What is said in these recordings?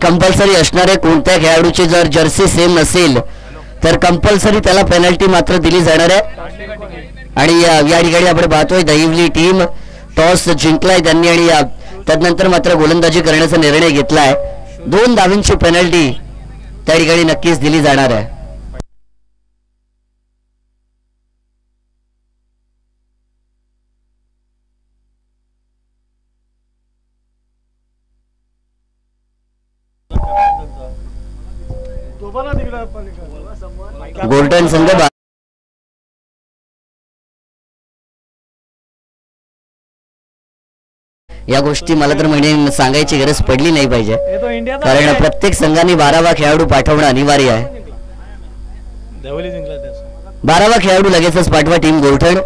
Compulsory असणार आहे. कोणत्या खेळाडूची जर जर्सी सेम नसेल तर कंपल्सरी त्याला पेनल्टी मात्र दिली जाणार आहे. आणि या ठिकाणी आपण पाहतोय दहिवली टीम टॉस जिंकलाय त्यांनी आणि त्यानंतर मात्र गोलंदाजी करण्याचा निर्णय घेतलाय. 2 धावांची पेनल्टी त्या ठिकाणी नक्कीच दिली जाणार आहे. गोल्डन संघ या गोष्टी मला तर म्हणजे सांगायची गरज पडली नाही पाहिजे, कारण प्रत्येक संघाने 12वा खेळाडू पाठवणं अनिवार्य आहे. 12वा खेळाडू लगेचच पाठवा टीम गोरठण.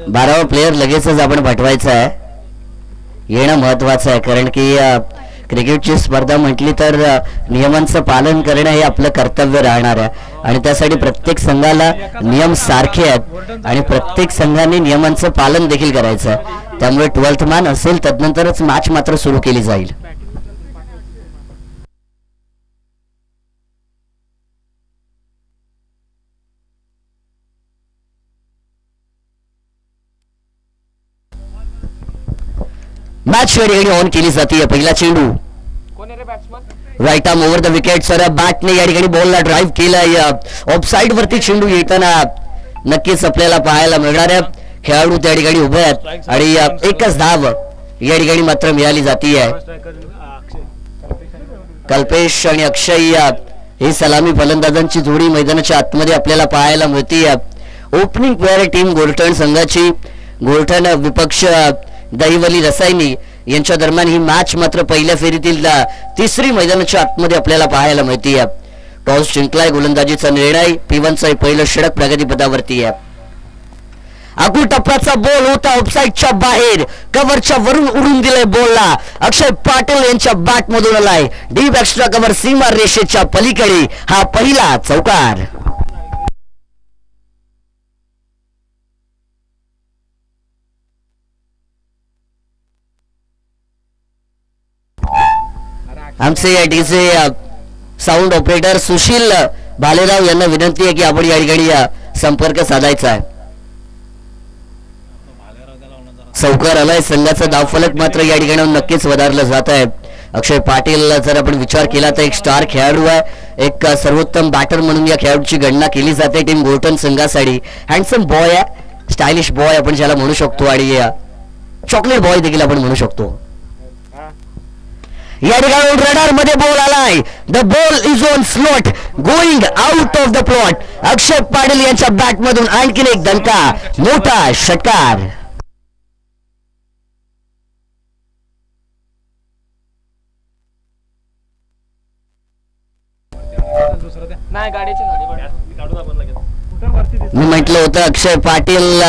बारावा प्लेयर लगेचच आपण पाठवायचा आहे, येणं महत्वाचं आहे. कारण की क्रिकेटची स्पर्धा म्हटली तर नियमांचं पालन करणं हे आपलं कर्तव्य राहणार आहे आणि त्यासाठी प्रत्येक संघाला नियम सारखे आहेत आणि प्रत्येक संघाने नियमांचं पालन देखील करायचं आहे. त्यामुळे 12th मॅन असेल तदनंतरच मॅच मात्र सुरू केली जाईल. मॅच ऑन केली जाते. पहिला चेंडू right arm over the wicket. Sir बॅटने या ठिकाणी बॉलला ड्राईव्ह केलाय. ऑफ साइड वरती चेंडू येताना नक्कीच आपल्याला पाहायला मिळणार आहे. खेळाडू त्या ठिकाणी उभे आहेत आणि एकच धाव या ठिकाणी मात्र मिळाली जाती आहे. कल्पेश आणि अक्षय ही सलामी फलंदाजांची जोडी मैदानाच्या आतमध्ये आपल्याला पाहायला मिळते. ओपनिंग प्लेयर टीम गोरठण संघाची. गोरठण विपक्ष दहिवली रसायनी यांच्या दरम्यान ही मॅच मात्र पहिल्या फेरीतील तिसरी मैदानाच्या आतमध्ये आपल्याला पाहायला मिळते. टॉस जिंकलाय. गोलंदाजीचा निर्णय. P1चं पहिलं षटक प्रगतीपथावरती आहे. आगू टप्प्याचा बॉल होता ऑफसाईडच्या बाहेर. कव्हरच्या वरून उडून दिलाय बॉलला. अक्षय पाटील यांच्या बॅट मधून आलाय. डीप एक्स्ट्रा कव्हर सीमा रेषेच्या पलीकडे हा पहिला चौकार. आमचे या डीजे साऊंड ऑपरेटर सुशील भालेराव यांना विनंती आहे की आपण या ठिकाणी संपर्क साधायचा आहे. चौकार आलाय. संघाचा धावफलक मात्र या ठिकाणी नक्कीच वधारलं जात आहे. अक्षय पाटील जर आपण विचार केला तर एक स्टार खेळाडू आहे, एक सर्वोत्तम बॅटर म्हणून या खेळाडूची गणना केली जाते टीम गोरठण संघासाठी. हँडसम बॉय आहे, स्टायलिश बॉय आपण ज्याला म्हणू शकतो आणि चॉकलेट बॉय देखील आपण म्हणू शकतो. या ठिकाणी रडार मध्ये बॉल आलाय. The ball is on slot going out of the plot. Akshay Patil यांच्या बॅट मधून आणखीन एक दणका, मोठा षटकार. मी म्हटलं होतं अक्षय पाटील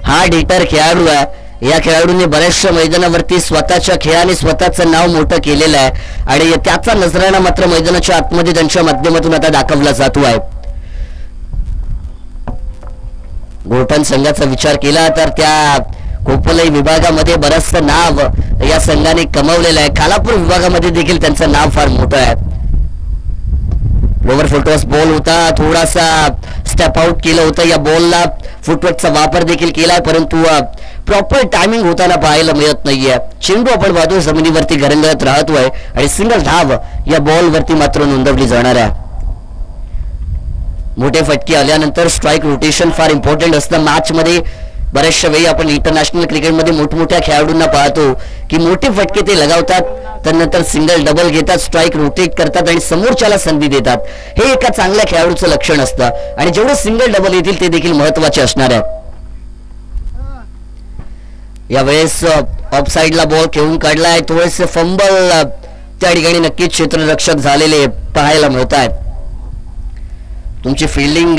हा हिटर खेळाडू आहे. या खेळाडूंनी बऱ्याचशा मैदानावरती स्वतःच्या खेळाने स्वतःचं नाव मोठं केलेलं आहे आणि त्याचा नजराणा मात्र मैदानाच्या आतमध्ये त्यांच्या माध्यमातून आता दाखवला जातो आहे. गोरठण संघाचा विचार केला तर त्या कोपलई विभागामध्ये बरंचसं नाव या संघाने कमवलेलं आहे. खालापूर विभागामध्ये देखील त्यांचं नाव फार मोठं आहे. लोवर फुटवर्क बॉल होता, थोडासा स्टेप आउट केलं होतं. या बॉलला फुटवर्कचा वापर देखील केलाय परंतु प्रॉपर टायमिंग होताना पाहायला मिळत नाहीये. चेंडू आपण पाहतोय जमिनीवरती घरंगळत राहतोय आणि सिंगल धाव या बॉल वरती मात्र नोंदवली जाणार आहे. मोठे फटके आल्यानंतर स्ट्राईक रोटेशन फार इम्पॉर्टंट असतं मॅच मध्ये. बऱ्याचशा वेळी आपण इंटरनॅशनल क्रिकेटमध्ये मोठमोठ्या खेळाडूंना पाहतो की मोठे फटके ते लगावतात, त्यानंतर सिंगल डबल घेतात, स्ट्राईक रोटेट करतात आणि समोरच्याला संधी देतात. हे एका चांगल्या खेळाडूचं लक्षण असतं आणि जेवढे सिंगल डबल येतील ते देखील महत्वाचे असणार आहे. यावेळेस ऑफ साइडला बॉल खेळून काढलाय. थोडेसे फंबल त्या ठिकाणी नक्कीच क्षेत्ररक्षक झालेले पाहायला मिळत आहेत. तुमची फिल्डिंग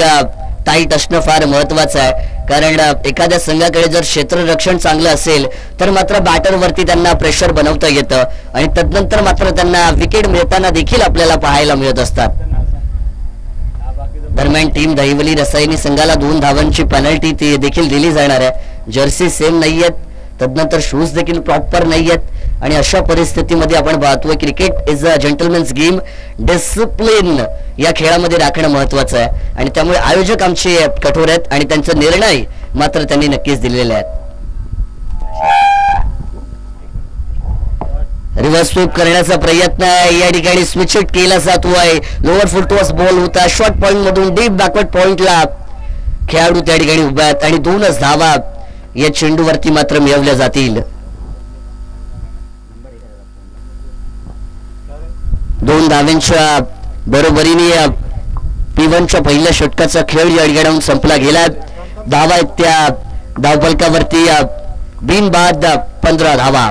टाईट असणं फार महत्वाचं आहे. कारण एखाद्या संघाकडे जर क्षेत्ररक्षण चांगलं असेल तर मात्र बॅटरवरती त्यांना प्रेशर बनवता येतं आणि तदनंतर मात्र त्यांना विकेट मिळताना देखील आपल्याला पाहायला मिळत असतात. दरम्यान टीम दहिवली रसायनी संघाला 2 धावांची पेनल्टी ती देखील दिली जाणार आहे. जर्सी सेम नाहीयेत, तदनंतर शूज देखील प्रॉपर नाहीयेत आणि अशा परिस्थितीमध्ये आपण पाहतोय cricket is a gentleman's game. Discipline या खेळामध्ये राखणं महत्वाचं आहे आणि त्यामुळे आयोजक आमचे कठोर आहेत आणि त्यांचा निर्णय मात्र त्यांनी नक्कीच दिलेले आहेत. रिव्हर्स स्वीप करण्याचा प्रयत्न आहे या ठिकाणी, स्विच हिट केला जातो आहे. लोअर फुटटॉस बॉल होता, शॉर्ट पॉइंट मधून डीप बॅकवर्ड पॉइंटला खेळाडू त्या ठिकाणी उभे आहेत आणि 2च धावा या चेंडूवरती मात्र मिळवल्या जातील. 2 धावांच्या बरोबरीने P1च्या पहिल्या षटकाचा खेळ या ठिकाणी संपला गेला. धावा आहेत त्या धावफलकावरती बिनबाद 15 धावा.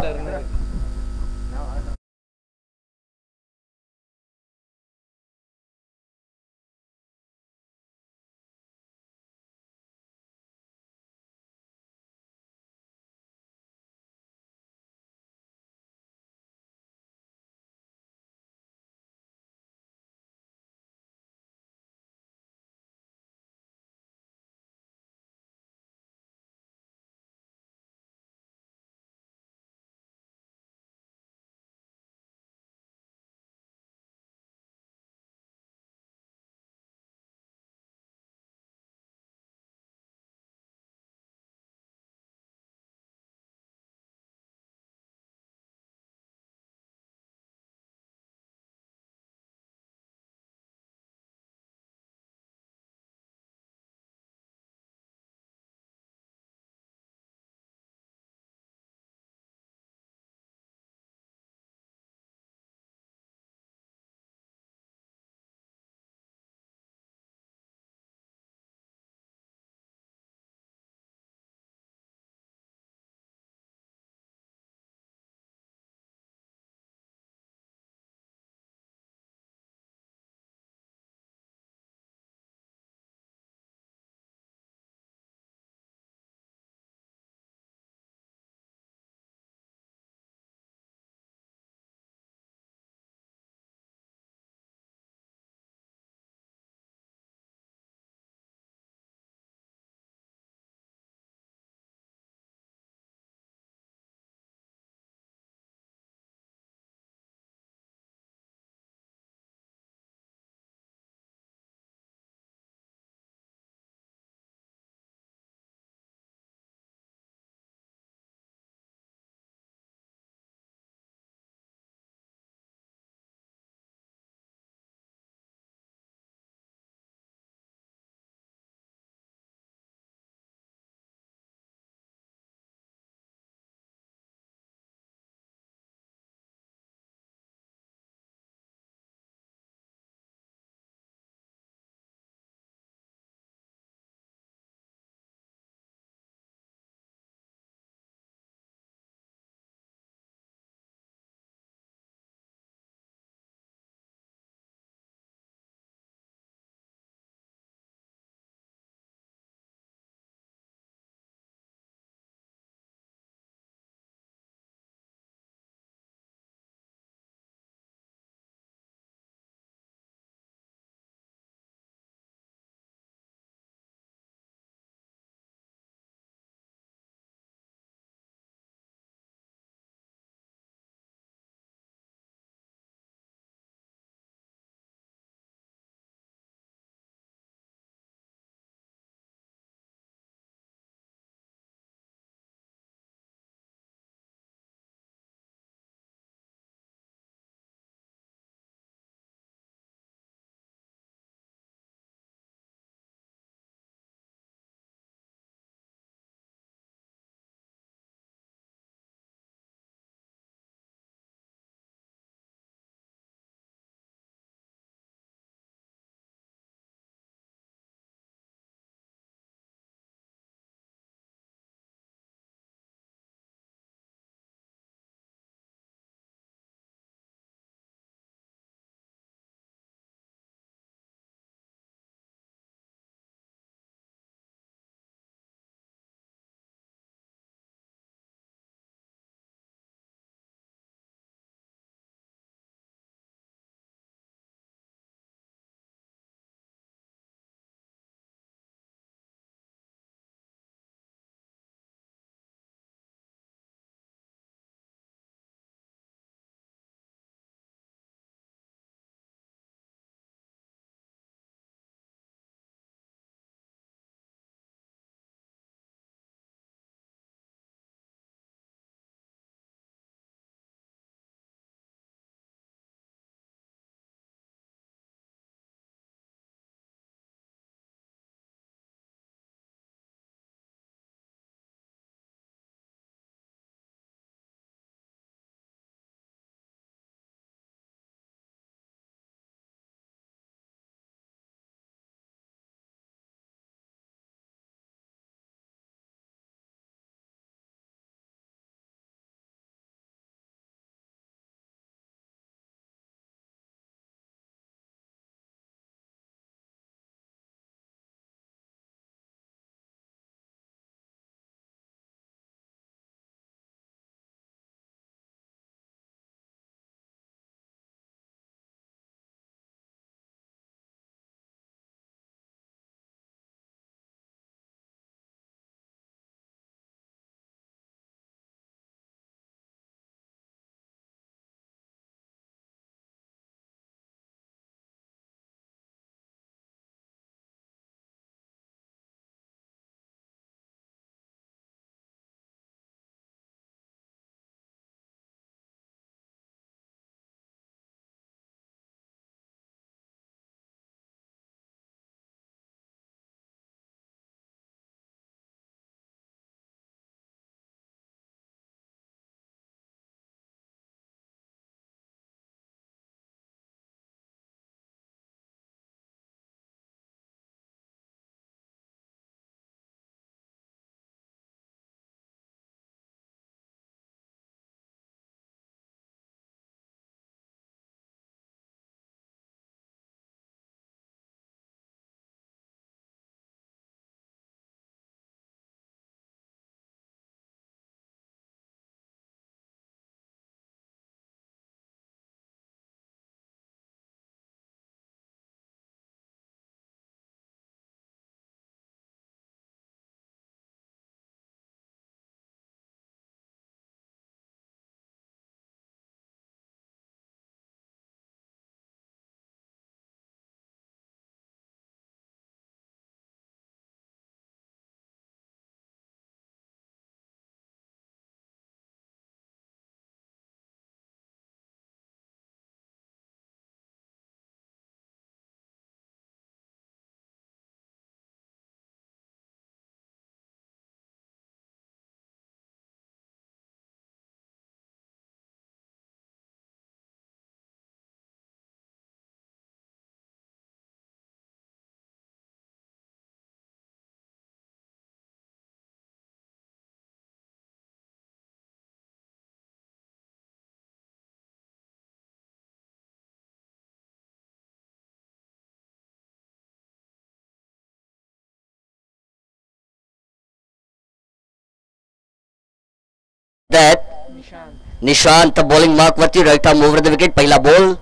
बघतायत निशांत बॉलिंग मार्क वरती right arm over the wicket पहिला बॉल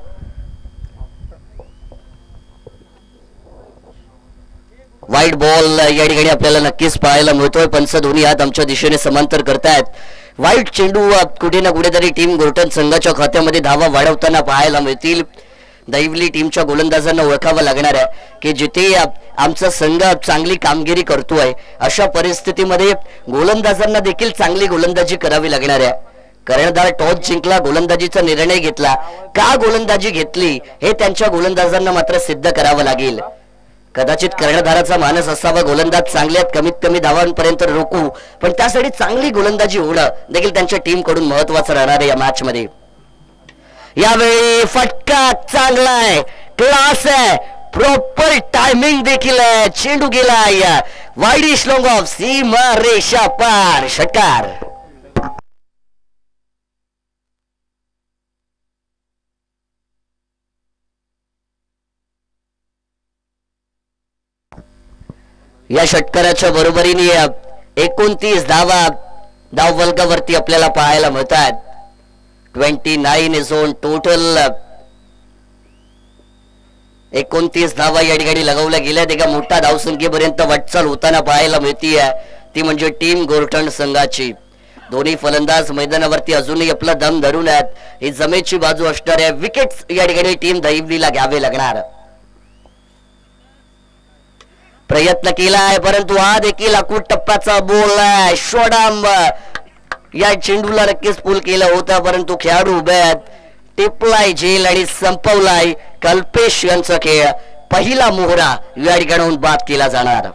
वाईट बॉल या ठिकाणी आपल्याला नक्कीच पाहायला मिळतोय पंच दोन्ही हात आमच्या दिशेने समांतर करतायत वाईट चेंडू कुठे ना कुठेतरी टीम गोर्टन संघाच्या खात्यामध्ये धावा वाढवताना पाहायला मिळतील दैवली टीमच्या गोलंदाजांना ओळखावं लागणार आहे की जिथे आमचा संघ चांगली कामगिरी करतोय अशा परिस्थितीमध्ये गोलंदाजांना देखील चांगली गोलंदाजी करावी लागणार आहे कर्णधार टॉस जिंकला गोलंदाजीचा निर्णय घेतला का गोलंदाजी घेतली हे त्यांच्या गोलंदाजांना मात्र सिद्ध करावं लागेल कदाचित कर्णधाराचा मानस असावा गोलंदाज चांगल्यात कमीत कमी धावांपर्यंत रोखू पण त्यासाठी चांगली गोलंदाजी होणं देखील त्यांच्या टीम कडून महत्वाचं राहणार आहे या मॅच मध्ये यावेळी फटका चांगला आहे क्लास आहे प्रॉपर टायमिंग देखील आहे चेंडू गेलाय वाईडिश लॉंग ऑफ सीमा रेषा पार षटकार या षटकाराच्या बरोबरीने 29 धावा धावफलकावरती आपल्याला पाहायला मिळतात 29 इज ऑन टोटल 29 धावा या ठिकाणी लगावल्या गेल्या एका मोठ्या धावसंख्येपर्यंत वाटचाल होताना पाहायला मिळतीये ती म्हणजे टीम गोर्टन संघाची दोन्ही फलंदाज मैदानावरती अजूनही आपला दम धरून आहेत ही जमेची बाजू असणार आहे विकेट्स या ठिकाणी टीम दैवलीला घ्यावे लागणार प्रयत्न केला आहे परंतु हा देखील अकूट टप्प्याचा बॉल आहे शॉर्ट या चेंडूला नक्कीच पूल केला होता परंतु खेळाडू उभे आहेत टिपलाय झेल आणि संपवलाय कल्पेश यांचा खेळ पहिला मोहरा या ठिकाणाहून बाद केला जाणार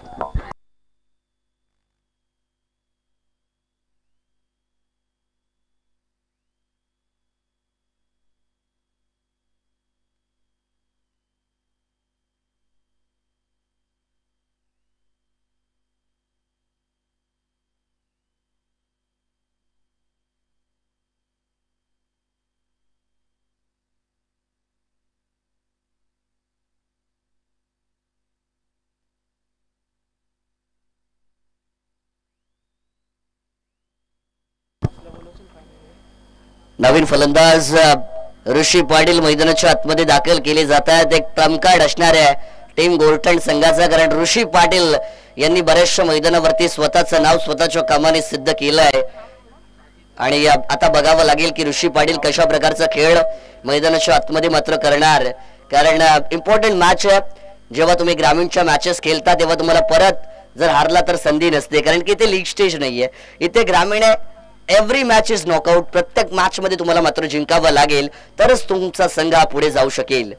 नवीन फलंदाज ऋषी पाटील मैदानाच्या आतमध्ये दाखल केले जात आहेत एक ट्रम्प कार्ड असणार आहे टीम गोर्टन संघाचा कारण ऋषी पाटील यांनी बऱ्याचशा मैदानावरती स्वतःचं नाव स्वतःच्या कामाने सिद्ध केलं आहे आणि आता बघावं लागेल की ऋषी पाटील कशा प्रकारचा खेळ मैदानाच्या आतमध्ये मात्र करणार कारण इम्पॉर्टंट मॅच आहे जेव्हा तुम्ही ग्रामीणच्या मॅचेस खेळता तेव्हा तुम्हाला परत जर हारला तर संधी नसते कारण की इथे लीग स्टेज नाहीये इथे ग्रामीण आहे एव्हरी मॅच इज नॉकआउट प्रत्येक मॅच मध्ये तुम्हाला मात्र जिंकावं लागेल तरच तुमचा संघ पुढे जाऊ शकेल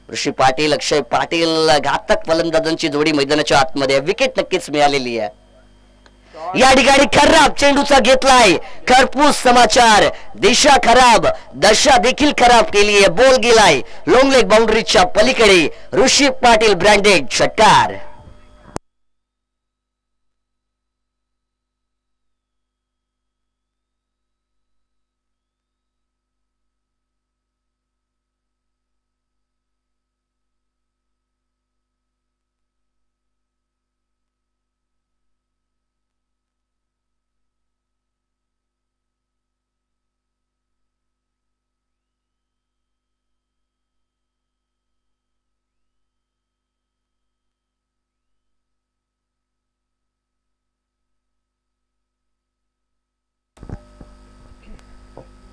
ऋषी पाटील अक्षय पाटील घातक फलंदाजांची जोडी मैदानाच्या आतमध्ये विकेट नक्कीच मिळालेली आहे या ठिकाणी खराब चेंडूचा घेतलाय खरपूस समाचार दिशा खराब दशा देखील खराब केली आहे बॉल गेलाय लॉंग लेग बाउंड्रीच्या पलीकडे ऋषी पाटील ब्रँडेड षटकार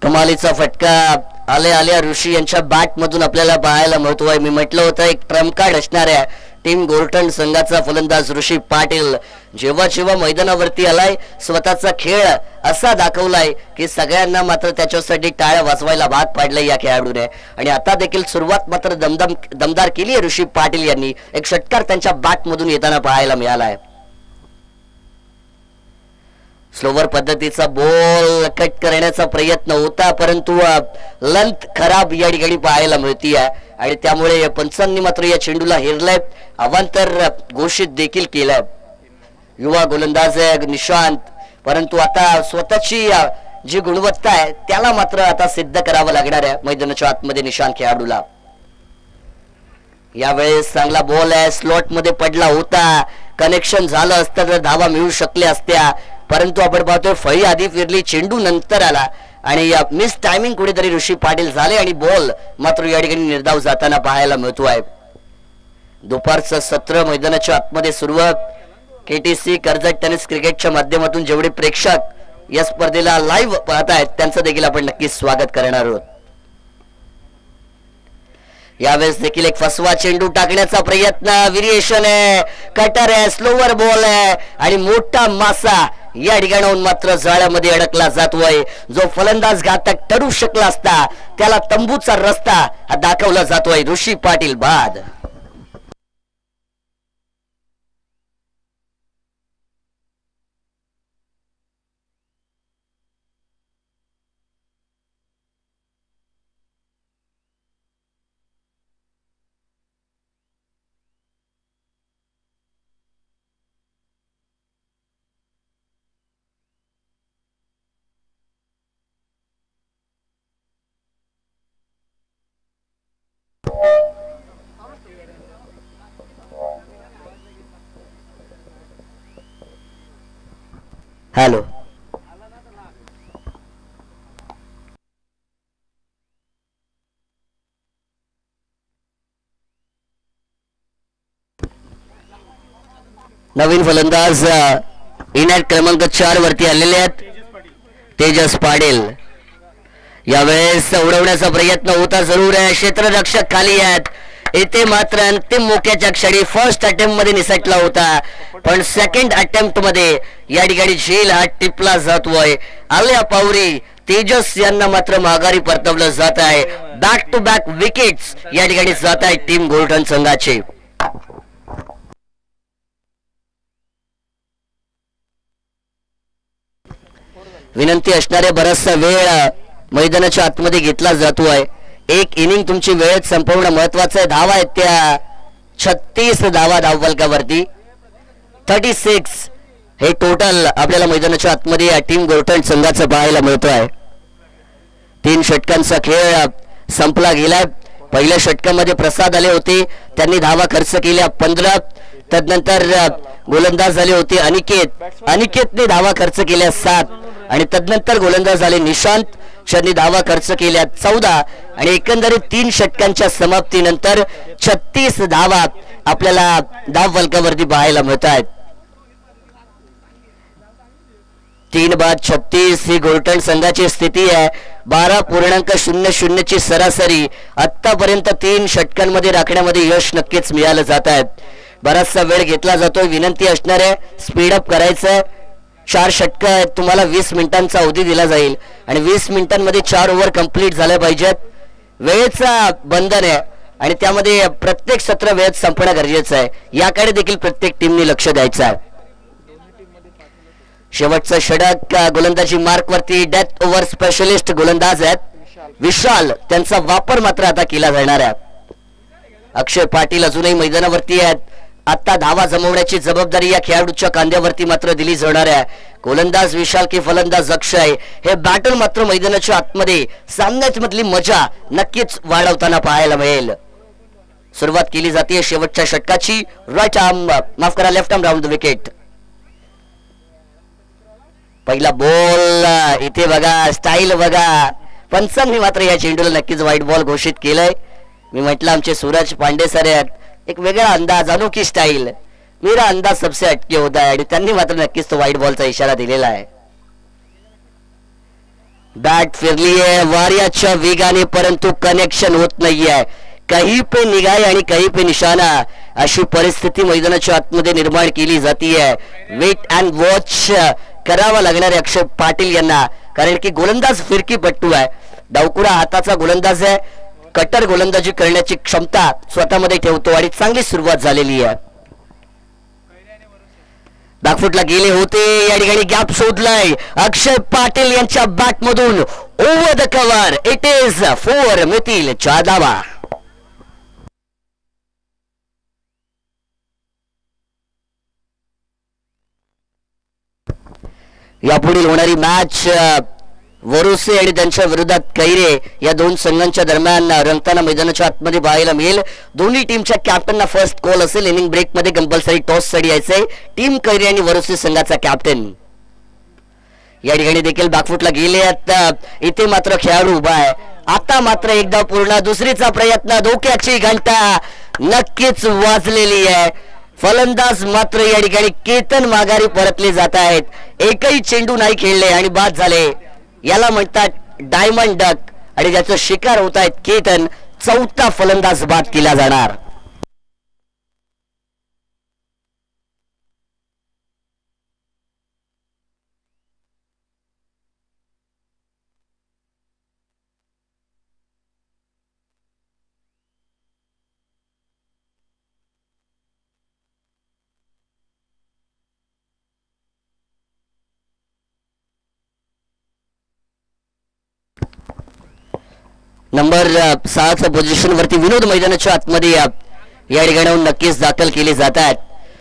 कमालीचा फटका आल्या ऋषी यांच्या बॅट मधून आपल्याला पाहायला मिळतोय मी म्हटलं होतं एक ट्रम्प कार्ड असणार आहे टीम गोर्टन संघाचा फलंदाज ऋषी पाटील जेव्हा जेव्हा मैदानावरती आलाय स्वतःचा खेळ असा दाखवलाय की सगळ्यांना मात्र त्याच्यासाठी टाळ्या वाजवायला भाग पाडलाय या खेळाडूने आणि आता देखील सुरुवात मात्र दमदार केली आहे ऋषी पाटील यांनी एक षटकार त्यांच्या बॅट मधून येताना पाहायला मिळालाय स्लोवर पद्धतीचा बॉल कट करण्याचा प्रयत्न होता परंतु लेंथ खराब या ठिकाणी पाहायला मिळतीये आणि त्यामुळे पंचांनी मात्र या चेंडूला हेरलंय अवांतर घोषित देखील केलंय युवा गोलंदाज आहे निशांत परंतु आता स्वतःची जी गुणवत्ता आहे त्याला मात्र आता सिद्ध करावं लागणार आहे मैदानाच्या आतमध्ये निशांत खेळाडूला यावेळेस चांगला बॉल आहे स्लॉट मध्ये पडला होता कनेक्शन झालं असतं तर धावा मिळू शकल्या असत्या परंतु आपण पाहतोय फळी आधी फिरली, चेंडू नंतर आला आणि मिस टायमिंग कुठेतरी ऋषी पाटील झाले आणि बॉल मात्र या ठिकाणी निर्धाव जाताना पाहायला मिळतो आहे. दुपारचं सत्र मैदानाच्या आतमध्ये सुरुवात. KTC कर्जत टेनिस क्रिकेटच्या माध्यमातून जेवढे प्रेक्षक या स्पर्धेला लाईव्ह पाहत आहेत त्यांचं देखील आपण नक्कीच स्वागत करणार आहोत. यावेळेस देखील एक फसवा चेंडू टाकण्याचा प्रयत्न, व्हेरिएशन आहे, कटर आहे, स्लोवर बॉल आहे आणि मोठा मासा या ठिकाणाहून मात्र जाळ्यामध्ये अडकला जातोय. जो फलंदाज घातक ठरू शकला असता त्याला तंबूचा रस्ता दाखवला जातोय. ऋषी पाटील बाद. हॅलो, नवीन फलंदाज इनॅट क्रमांक 4 वरती आलेले आहेत तेजस पाटील. यावेळेस उडवण्याचा प्रयत्न होता जरूर आहे, क्षेत्ररक्षक खाली आहेत. इथे मात्र अंतिम मोक्याच्या क्षणी फर्स्ट अटेम्प्ट मध्ये निसटला होता, पण सेकंड अटेम्प्ट मध्ये या ठिकाणी झेल हा टिपला जातोय. आल्या पावरी तेजस यांना मात्र माघारी परतवलं जात आहे. बॅक टू बॅक विकेट्स या ठिकाणी जात आहे टीम गोल्डन संघाचे. विनंती असणारे बराचसा वेळ मैदानाच्या आतमध्ये घेतला जातोय. एक इनिंग तुमची वेळेत संपवणं महत्वाचं आहे. धावा आहेत त्या 36 धावा धावफलकावरती. 36 हे टोटल आपल्याला मैदानाच्या आतमध्ये या टीम गोल्डन संघाचं पाहायला मिळतो आहे. 3 षटकांचा खेळ संपला गेलाय. पहिल्या षटकामध्ये प्रसाद आले होते, त्यांनी धावा खर्च केल्या 15. तदनंतर गोलंदाज झाले होते अनिकेतने धावा खर्च केल्या 7 आणि तदनंतर गोलंदाज झाले निशांत, ज्यांनी धावा खर्च केल्या 14 आणि एकंदरीत 3 षटकांच्या समाप्तीनंतर 36 धावा आपल्याला धावफलकावरती पाहायला मिळत आहेत. 3 बाद 36 ही गोल्डन संघाची स्थिती आहे. 12.00 ची सरासरी आतापर्यंत 3 षटकांमध्ये राखण्यामध्ये यश नक्कीच मिळालं जात आहे. बराचसा वेळ घेतला जातोय. विनंती असणार आहे स्पीडअप करायचं. 4 षटक तुम्हाला 20 मिनिटांचा अवधी दिला जाईल आणि 20 मिनिटांमध्ये 4 ओव्हर कंप्लीट झाले पाहिजेत. वेळेचा बंधन आहे आणि त्यामध्ये प्रत्येक सत्र वेळेत संपणं गरजेचं आहे. याकडे देखील प्रत्येक टीमने लक्ष द्यायचं आहे. शेवटचं षटक गोलंदाजी मार्क वरती डेथ ओव्हर स्पेशलिस्ट गोलंदाज आहेत विशाल, त्यांचा वापर मात्र आता केला जाणार आहे. अक्षय पाटील अजूनही मैदानावरती आहेत. आता धावा जमवण्याची जबाबदारी या खेळाडूच्या खांद्यावरती मात्र दिली जाणार आहे. गोलंदाज विशाल की फलंदाज अक्षय, हे बॅटल मात्र मैदानाच्या आतमध्ये सामन्यात मधली मजा नक्कीच वाढवताना पाहायला मिळेल. सुरुवात केली जाते शेवटच्या षटकाची. राईट आर्म माफ करा left arm round the wicket. पहिला बॉल इथे बघा, स्टाईल बघा. पंचांनी मात्र या चेंडूला नक्कीच व्हाईट बॉल घोषित केलंय. मी म्हटलं आमचे सूरज पांडे सर आहेत, एक वेगळा अंदाज, अनोखी स्टाईल, मेरा अंदाज सबसे हटके होता है आणि त्यांनी मात्र नक्कीच तो व्हाईट बॉलचा इशारा दिलेला आहे. बॅट फिरली आहे वार्याच्या वेगाने, परंतु कनेक्शन होत नाहीये. कहीं पे निगाह आणि कहीं पे निशाना, अशी परिस्थिती मैदानाच्या आतमध्ये निर्माण केली जातीये. वेट अँड वॉच करावा लागणार अक्षय पाटील यांना, कारण की गोलंदाज फिरकीपट्टू आहे. डावकुरा हाताचा गोलंदाज आहे. कटर गोलंदाजी करण्याची क्षमता स्वतःमध्ये ठेवतो आणि चांगली सुरुवात झालेली आहे. बॅकफुटला गेले होते, या ठिकाणी गॅप शोधलाय अक्षय पाटील यांच्या बॅट मधून. Over the cover, it is 4 मिळतील 4 धावा. यापुढील होणारी मॅच वरुसे आणि त्यांच्या विरोधात कैरे या 2 संघांच्या दरम्यान रंगताना मैदानाच्या आतमध्ये पाहायला मिळेल. दोन्ही टीमच्या कॅप्टनना फर्स्ट कॉल असेल. इनिंग ब्रेक मध्ये कंपल्सरी टॉस साठी यायचंय. टीम कैरे आणि वरुसे संघाचा कॅप्टन या ठिकाणी देखील बॅकफुटला गेले आहेत. इथे मात्र खेळाडू उभा आहे. आता मात्र एकदा पूर्ण दुसरीचा प्रयत्न, धोक्याची घंटा नक्कीच वाजलेली आहे. फलंदाज मात्र या ठिकाणी केतन माघारी परतले जात आहेत. एकही चेंडू नाही खेळले आणि बाद झाले. याला म्हणतात डायमंड डक आणि ज्याचं शिकार होत आहेत केतन. चौथा फलंदाज बाद केला जाणार. नंबर 6च्या पोझिशन वरती विनोद मैदानाच्या आतमध्ये या ठिकाणी नक्कीच दाखल केले जात आहेत.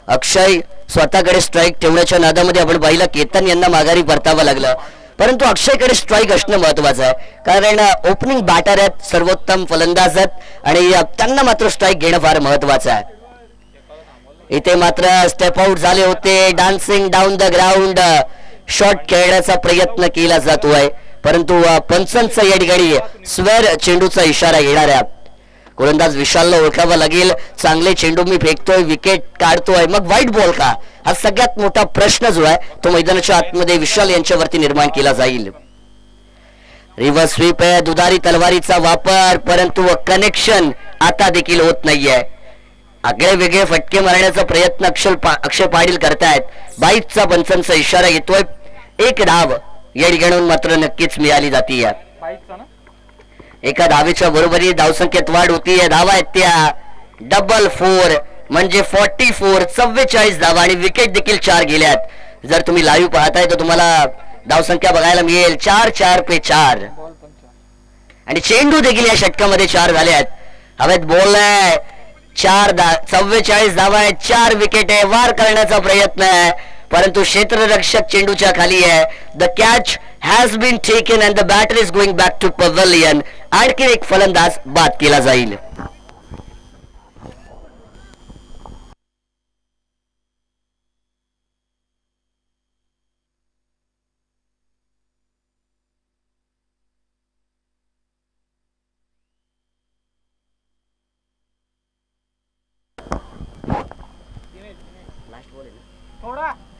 अक्षय स्वतःकडे स्ट्राईक ठेवण्याच्या नादामध्ये आपण पाहिलं केतन यांना माघारी परतावं लागलं, परंतु अक्षयकडे स्ट्राईक असणं महत्वाचं आहे. कारण ओपनिंग बॅटर आहेत, सर्वोत्तम फलंदाज आहेत आणि त्यांना मात्र स्ट्राईक घेणं फार महत्वाचं आहे. इथे मात्र स्टेप आउट झाले होते. Dancing down the ground shot खेळण्याचा प्रयत्न केला जातोय, परंतु पंचांचा या ठिकाणी स्वेर चेंडूचा इशारा येणार आहे. गोलंदाज विशालला ओळखावा लागेल. चांगले चेंडू मी फेकतोय, विकेट काढतोय, मग व्हाईट बॉल का? हा सगळ्यात मोठा प्रश्न जो आहे तो मैदानाच्या आतमध्ये विशाल यांच्यावरती निर्माण केला जाईल. रिव्हर्स स्वीप आहे, दुधारी तलवारीचा वापर, परंतु कनेक्शन आता देखील होत नाहीये. आगळे वेगळे फटके मारण्याचा प्रयत्न अक्षय पाटील करतायत. 22चा पंचांचा इशारा येतोय. एक धाव या ठिकाणी मात्र नक्कीच मिळाली जाते. एका धावेच्या बरोबरी धावसंख्येत वाढ होतीये. धावा आहेत त्या डबल 4 म्हणजे 44, 44 धावा आणि विकेट देखील 4 गेल्यात. जर तुम्ही लाईव्ह पाहताय तर तुम्हाला धावसंख्या बघायला मिळेल 4 पे 4 आणि चेंडू देखील या षटकामध्ये 4 झाले आहेत. हवेत बॉल आहे. 44 धावा आहेत, 4 विकेट आहे. वार करण्याचा प्रयत्न आहे, परंतु क्षेत्ररक्षक चेंडूच्या खाली आहे. The catch has been taken and the batter is going back to pavilion. आणखी एक फलंदाज बाद केला जाईल.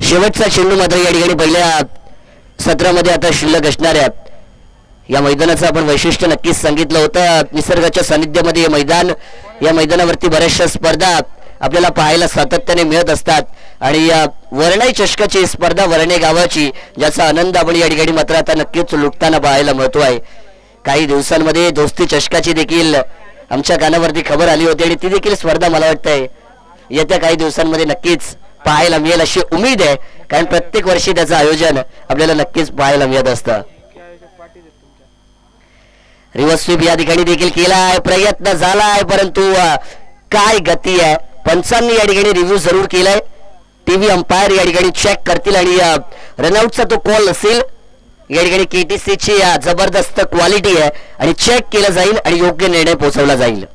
शेवटचा चेंडू मात्र या ठिकाणी पहिल्या सत्रामध्ये आता शिल्लक असणाऱ्या या मैदानाचं आपण वैशिष्ट्य नक्कीच सांगितलं होतं. निसर्गाच्या सानिध्यामध्ये या मैदानावरती बऱ्याचशा स्पर्धा आपल्याला पाहायला सातत्याने मिळत असतात आणि या वर्णय चषकाची स्पर्धा वर्णे गावाची, ज्याचा आनंद आपण या ठिकाणी मात्र आता नक्कीच लुटताना पाहायला मिळतोय. काही दिवसांमध्ये दोस्ती चषकाची देखील आमच्या कानावरती खबर आली होती आणि ती देखील स्पर्धा मला वाटतंय येत्या काही दिवसांमध्ये नक्कीच पाहायला मिळेल अशी उमेद आहे. कारण प्रत्येक वर्षी त्याचं आयोजन आपल्याला नक्कीच पाहायला मिळत असतं. रिव्हर्स स्वीप या ठिकाणी देखील केलाय, प्रयत्न झालाय, परंतु काय गती आहे. पंचांनी या ठिकाणी रिव्ह्यू जरूर केलाय. टीव्ही अंपायर या ठिकाणी चेक करतील आणि रनआउटचा तो कॉल असेल. या ठिकाणी केटीसीची जबरदस्त क्वालिटी आहे आणि चेक केलं जाईल आणि योग्य निर्णय पोहोचवला जाईल.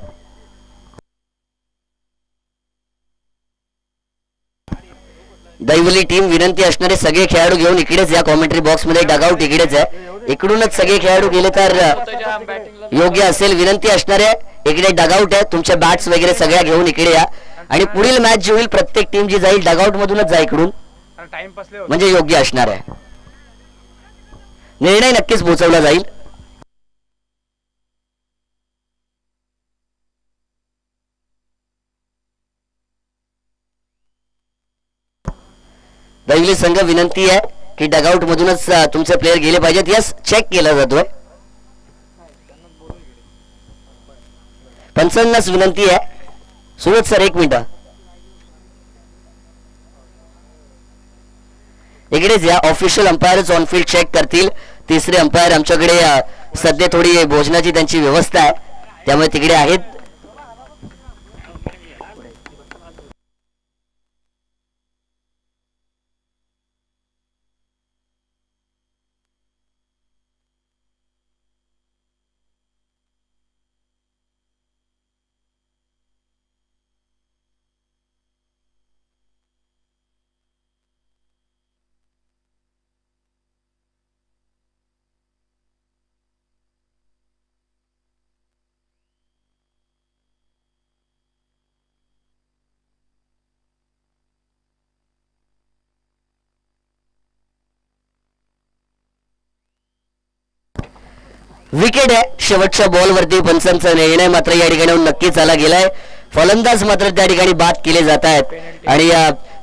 दैवली टीम विनंती असणारे सगळे खेळाडू घेऊन इकडेच या कॉमेंट्री बॉक्स मध्ये. डगआउट इकडेच आहे, इकडूनच सगळे खेळाडू गेले तर योग्य असेल. विनंती असणारे इकडे डगआउट आहे, तुमच्या बॅट्स वगैरे सगळ्या घेऊन इकडे या आणि पुढील मॅच जी होईल प्रत्येक टीम जी जाईल डगआउट मधूनच जा इकडून, म्हणजे योग्य असणार आहे. निर्णय नक्कीच पोहोचवला जाईल. दैवली संघ विनंती आहे की डगआउट मधूनच तुमचे प्लेयर गेले पाहिजेत. यस, चेक केला जातोय. पंचांनाच विनंती आहे. सुरज सर 1 मिनिट इकडेच या. Official umpires on field check करतील. तिसरे अंपायर आमच्याकडे सध्या थोडी भोजनाची त्यांची व्यवस्था आहे, त्यामुळे तिकडे आहेत. विकेट आहे शेवटच्या बॉलवरती पंचांचा निर्णय मात्र या ठिकाणी नक्कीच आला गेलाय. फलंदाज मात्र त्या ठिकाणी बाद केले जात आहेत आणि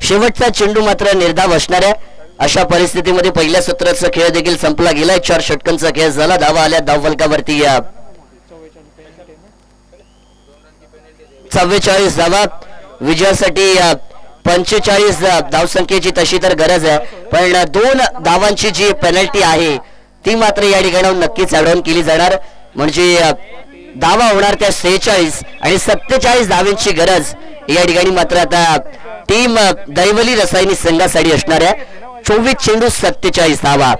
शेवटचा चेंडू मात्र निर्धाव असणार आहे. अशा परिस्थितीमध्ये पहिल्या सत्राचा खेळ देखील संपला गेलाय. 4 षटकांचा खेळ झाला. धावा आल्या धावफलकावरती 44 धावा विजयासाठी 45 धावसंख्येची तशी तर गरज आहे, पण 2 धावांची जी पेनल्टी आहे ती मात्र या ठिकाणी नक्कीच ऍड ऑन केली जाणार. म्हणजे धावा होणार त्या 46 आणि 47 धावांची गरज या ठिकाणी मात्र आता टीम दैवली रसायनी संघासाठी असणार आहे. 24 चेंडू 47 धावा.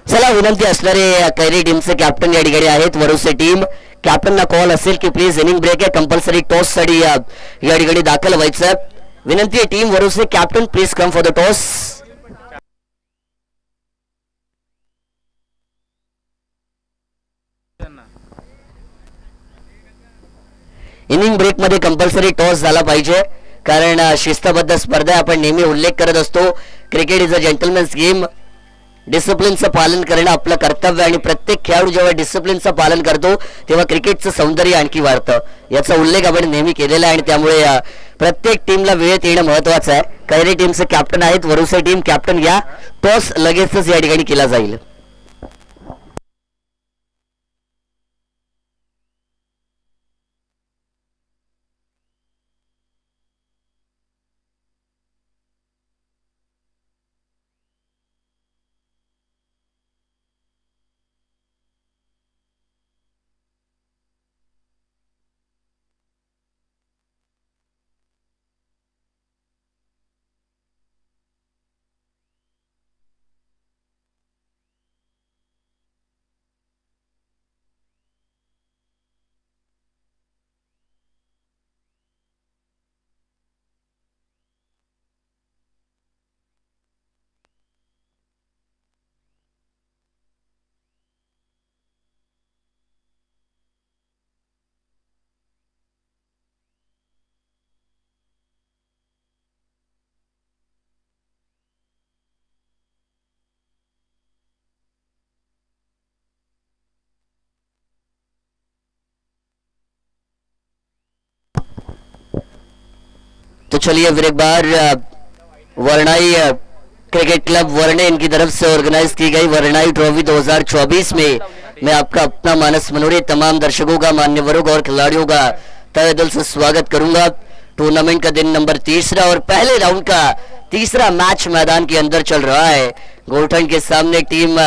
चला विनंती असणारे कैरी टीमचे कॅप्टन या ठिकाणी आहेत. वरुसे टीम कॅप्टनना कॉल असेल की प्लीज इनिंग ब्रेक आहे, कंपल्सरी टॉस साठी या ठिकाणी दाखल व्हायचं. विनंती आहे team Varuse captain please come for the toss. Inning break मध्ये कंपल्सरी टॉस झाला पाहिजे, कारण शिस्तबद्ध स्पर्धा आपण नेहमी उल्लेख करत असतो. Cricket is a gentleman's game. डिसिप्लिनचं पालन करणं आपलं कर्तव्य आणि प्रत्येक खेळाडू जेव्हा डिसिप्लिनचं पालन करतो तेव्हा क्रिकेटचं सौंदर्य आणखी वाढतं. याचा उल्लेख आपण नेहमी केलेला आहे आणि त्यामुळे प्रत्येक टीमला वेळेत येणं महत्वाचं आहे. कैरी टीमचे कॅप्टन आहेत वरुसे टीम कॅप्टन या. टॉस लगेचच या ठिकाणी केला जाईल. तो चलिए फिर एक बार वरनाई क्रिकेट क्लब वरने इनकी तरफ से ऑर्गेनाइज की गई वरनाई ट्रॉफी 2024 में मैं आपका अपना मानस मनोरे तमाम दर्शकों का, मान्यवरों का और खिलाड़ियों का तहे दिल से स्वागत करूंगा. टूर्नामेंट का दिन नंबर 3 और पहले राउंड का 3रा मैच मैदान के अंदर चल रहा है. गोल्टन के सामने टीम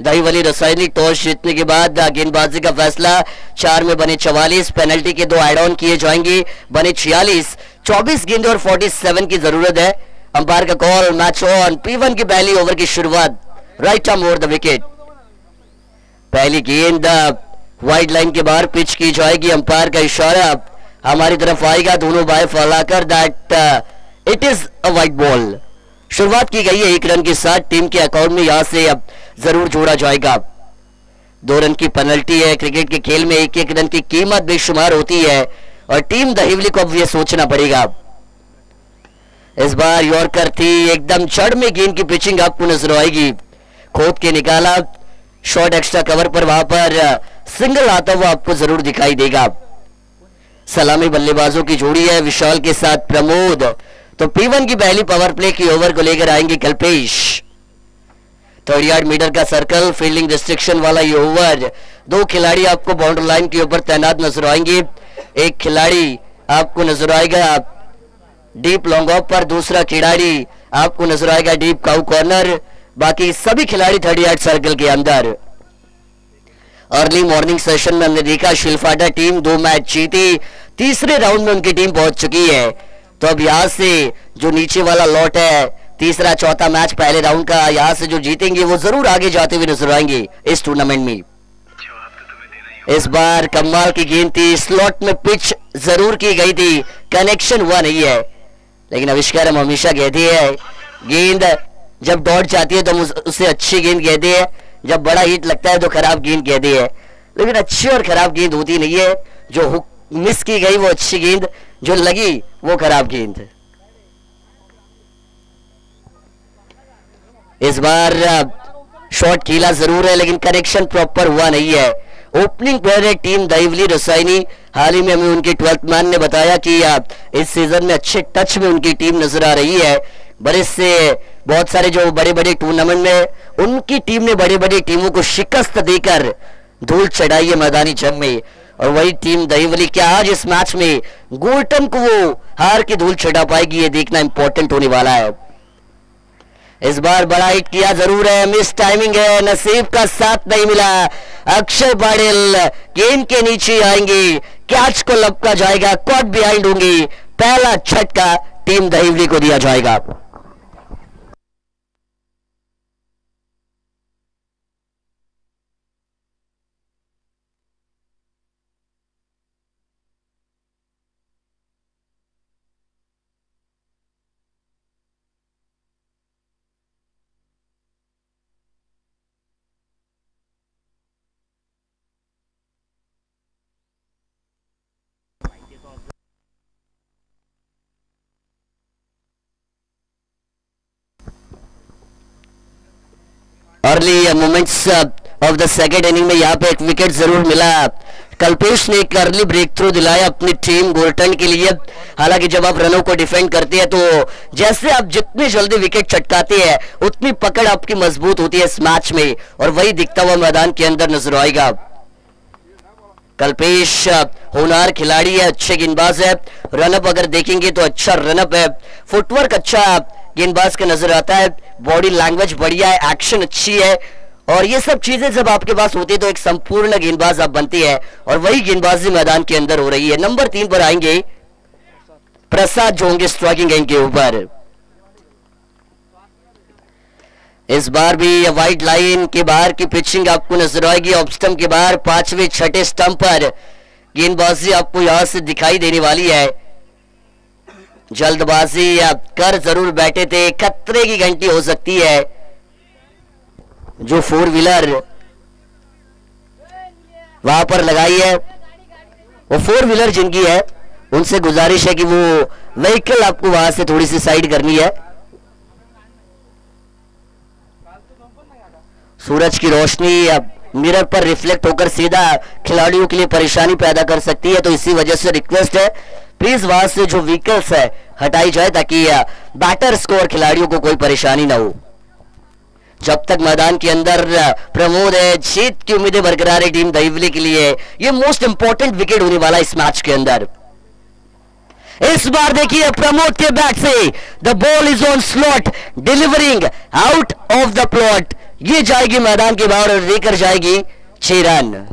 दहीवली रसायनी टॉस जीतने के बाद गेंदबाजी का फैसला 4 में बने 44, पेनल्टी के 2 एड ऑन किए जाएंगे, बने 46. 24 गेंद और 47 की जरूरत है. अंपायर का कॉल, मैच ऑन. P1 की पहली ओवर की शुरुआत right arm over the wicket. पहली गेंद वाइड लाइन के बाहर पिच की जाएगी. अंपायर का इशारा हमारी तरफ आएगा, दोनों बाएं फैलाकर that it is a wide ball. शुरुआत की गई है 1 रन के साथ. टीम के अकाउंट में यहां से अब जरूर जोड़ा जाएगा. 2 रन की पेनल्टी है. क्रिकेट के खेल में 1-1 रन की कीमत बेशुमार होती है और टीम दहिवली को अब यह सोचना पड़ेगा. इस बार यॉर्कर थी, एकदम जड़ में गेंद की पिचिंग आपको नजर आएगी. खोद के निकाला, शॉर्ट एक्स्ट्रा कवर पर वहां पर सिंगल आता हुआ आपको जरूर दिखाई देगा. सलामी बल्लेबाजों की जोड़ी है विशाल के साथ प्रमोद. तो P1 की पहली पावर प्ले की ओवर को लेकर आएंगे कल्पेश. 30 मीटर का सर्कल, फील्डिंग रिस्ट्रिक्शन वाला ये ओवर. 2 खिलाड़ी आपको बाउंड्री लाइन के ऊपर तैनात नजर आएंगे. एक खिलाड़ी आपको नजर आएगा डीप लॉन्ग ऑफ पर, दूसरा खिलाड़ी आपको नजर आएगा डीप काउ कॉर्नर. बाकी सभी खिलाड़ी 30 सर्कल के अंदर. अर्ली मॉर्निंग सेशन में हमने देखा शिल्फाटा टीम 2 मैच जीती, तीसरे राउंड में उनकी टीम पहुंच चुकी है। तो अब यहां से जो नीचे वाला लॉट है, तीसरा चौथा मैच पहले राउंड का, यहां से जो जीतेंगे वो जरूर आगे जाते हुए नजर आएंगे इस टूर्नामेंट में। इस बार कमाल की गेंद थी, स्लॉट में पिच जरूर की गई थी, कनेक्शन हुआ नहीं है, लेकिन आविष्कार हम हमेशा कहते हैं गेंद जब दौड़ जाती है तो हम उसे अच्छी गेंद कहते हैं, जब बड़ा हिट लगता है तो खराब गेंद कहते हैं। लेकिन अच्छी और खराब गेंद होती नहीं है, जो हुक मिस की गई वो अच्छी गेंद, जो लगी वो खराब गेंद। इस बार शॉट खेला जरूर है लेकिन कनेक्शन प्रॉपर हुआ नहीं है। ओपनिंग प्लेयर है टीम दहिवली रसायनी, हाल ही में हमें उनके 12th मैन ने बताया कि इस सीजन में अच्छे टच में उनकी टीम नजर आ रही है। बड़े से बहुत सारे जो बड़े बड़े टूर्नामेंट में उनकी टीम ने बड़े बड़े टीमों को शिकस्त देकर धूल चढ़ाई है मैदानी जंग में, और वही टीम दहिवली क्या आज इस मैच में गोल्टन को वो हार की धूल चढ़ा पाएगी, ये देखना इंपॉर्टेंट होने वाला है। इस बार बड़ा हिट किया जरूर है, मिस टाइमिंग है, नसीब का साथ नहीं मिला। अक्षय पाटिल गेंद के नीचे आएंगे, कैच को लपका जाएगा, कॉट बिहाइंड होंगी, पहला झटका टीम दहिवली को दिया जाएगा। Early moments of the second inning में यहाँ पे एक विकेट जरूर मिला, कल्पेश ने एक अर्ली ब्रेक थ्रू दिलाया अपनी टीम गोल्टन के लिए। हालांकि जब आप रनों को डिफेंड करते हैं तो जैसे आप जितनी जल्दी विकेट चटकाते हैं उतनी पकड़ आपकी मजबूत होती है इस मैच में, और वही दिखता हुआ मैदान के अंदर नजर आएगा। कल्पेश होनहार खिलाड़ी है, अच्छे गेंदबाज है, रनअप अगर देखेंगे तो अच्छा रनअप है, फुटवर्क अच्छा गेंदबाज का नजर आता है, बॉडी लैंग्वेज बढ़िया है, एक्शन अच्छी है, और ये सब चीजें जब आपके पास होती है तो एक संपूर्ण गेंदबाज आप बनती है, और वही गेंदबाजी मैदान के अंदर हो रही है। नंबर 3 पर आएंगे प्रसाद जो होंगे स्ट्राइकिंग एंड के ऊपर। इस बार भी वाइड लाइन के बाहर की पिचिंग आपको नजर आएगी, ऑफ स्टंप के बाहर 5वें 6ठे स्टंप पर गेंदबाजी आपको यहां से दिखाई देने वाली है। जल्दबाजी कर जरूर बैठे थे, खतरे की घंटी हो सकती है। जो 4 व्हीलर वहां पर लगाई है, वो 4 व्हीलर जिनकी है उनसे गुजारिश है कि वो व्हीकल आपको वहां से थोड़ी सी साइड करनी है। सूरज की रोशनी मिरर पर रिफ्लेक्ट होकर सीधा खिलाड़ियों के लिए परेशानी पैदा कर सकती है, तो इसी वजह से रिक्वेस्ट है प्लीज वहां से जो व्हीकल्स है हटाई जाए ताकि बैटर स्कोर खिलाड़ियों को कोई परेशानी ना हो। जब तक मैदान के अंदर प्रमोद है, जीत की उम्मीदें बरकरार है टीम दहिवली के लिए। ये मोस्ट इंपॉर्टेंट विकेट होने वाला इस मैच के अंदर। इस बार देखिए प्रमोद के बैट से the ball is on slot, delivering out of the plot, ये जाएगी मैदान के बाहर और लेकर जाएगी 6 रन।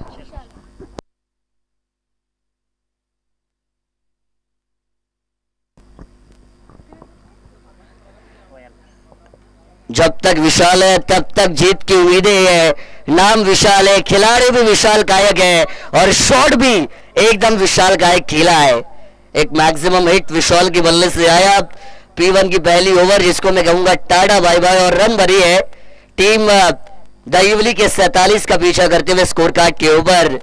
जब तक विशाल है तब तक जीत की उम्मीदें है। नाम विशाल है, खिलाड़ी भी विशाल कायक है, और शॉट भी एकदम विशाल कायक खेला है। एक मैक्सिमम हिट विशाल के बल्ले से आया। P1 की पहली ओवर जिसको मैं कहूंगा टाटा बाय बाय, और रन भरी है टीम दहिवली के 47 का पीछा करते हुए स्कोर कार्ड के ऊपर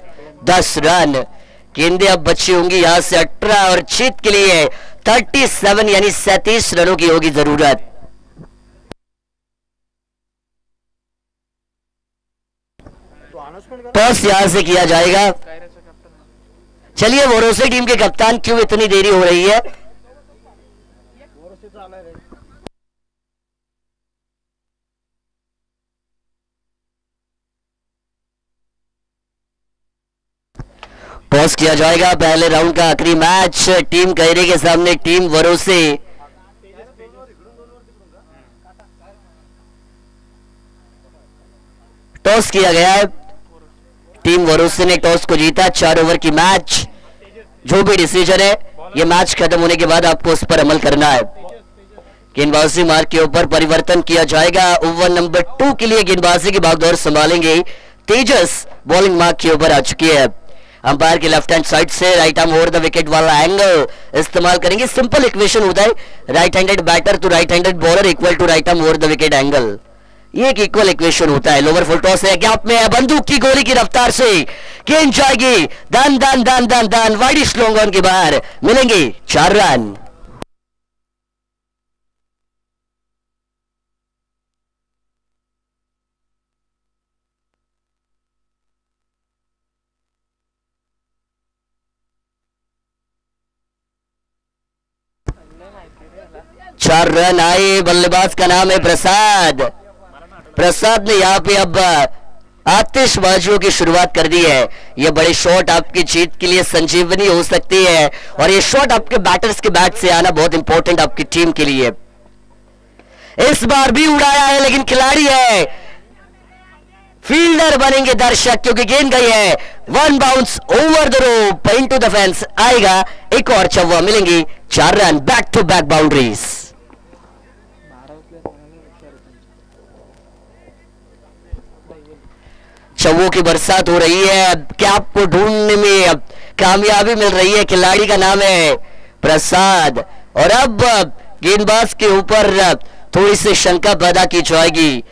10 रन। गेंदें अब बची होंगी यहां से 18, और जीत के लिए 37 यानी 37 रनों की होगी जरूरत। टॉस यहां से किया जाएगा। चलिए भरोसे टीम के कप्तान क्यों इतनी देरी हो रही है? टॉस किया जाएगा। पहले राउंड का आखिरी मैच टीम कैरे के सामने टीम भरोसे। टॉस किया गया है। टीम वरोसे ने टॉस को जीता। 4 ओवर की मैच, जो भी डिसीजन है ये मैच खत्म होने के बाद आपको उस पर अमल करना है। गेंदबाजी मार्ग के ऊपर परिवर्तन किया जाएगा। ओवर नंबर 2 के लिए गेंदबाजी की भागदौड़ संभालेंगे तेजस। बॉलिंग मार्ग के ऊपर आ चुकी है। अंपायर के लेफ्ट हैंड साइड से right arm over the wicket वाला एंगल इस्तेमाल करेंगे। सिंपल इक्वेशन होता है, right handed batter to right handed bowler equal to right arm over the wicket angle. ये एक इक्वल इक्वेशन होता है। लोअर फुल टॉस है, गैप में है, बंदूक की गोली की रफ्तार से गेंद जाएगी दान दान दान दान दान वाइड स्लॉन्ग ऑन के बाहर, मिलेंगे 4 रन। चार रन आए। बल्लेबाज का नाम है प्रसाद। प्रसाद ने यहाँ पे अब आतिशबाजियों की शुरुआत कर दी है। ये बड़े शॉट आपकी जीत के लिए संजीवनी हो सकती है और ये शॉट आपके बैटर्स के बैट से आना बहुत इंपॉर्टेंट आपकी टीम के लिए। इस बार भी उड़ाया है लेकिन खिलाड़ी है, फील्डर बनेंगे दर्शक क्योंकि गेंद गई है 1 bounce over the rope into the fence. आएगा एक और चौवा, मिलेंगे 4 run. Back to back boundaries. चौवों की बरसात हो रही है। कैप को ढूंढने में कामयाबी मिल रही है। खिलाड़ी का नाम है प्रसाद और अब गेंदबाज के ऊपर थोड़ी सी शंका पैदा की जाएगी।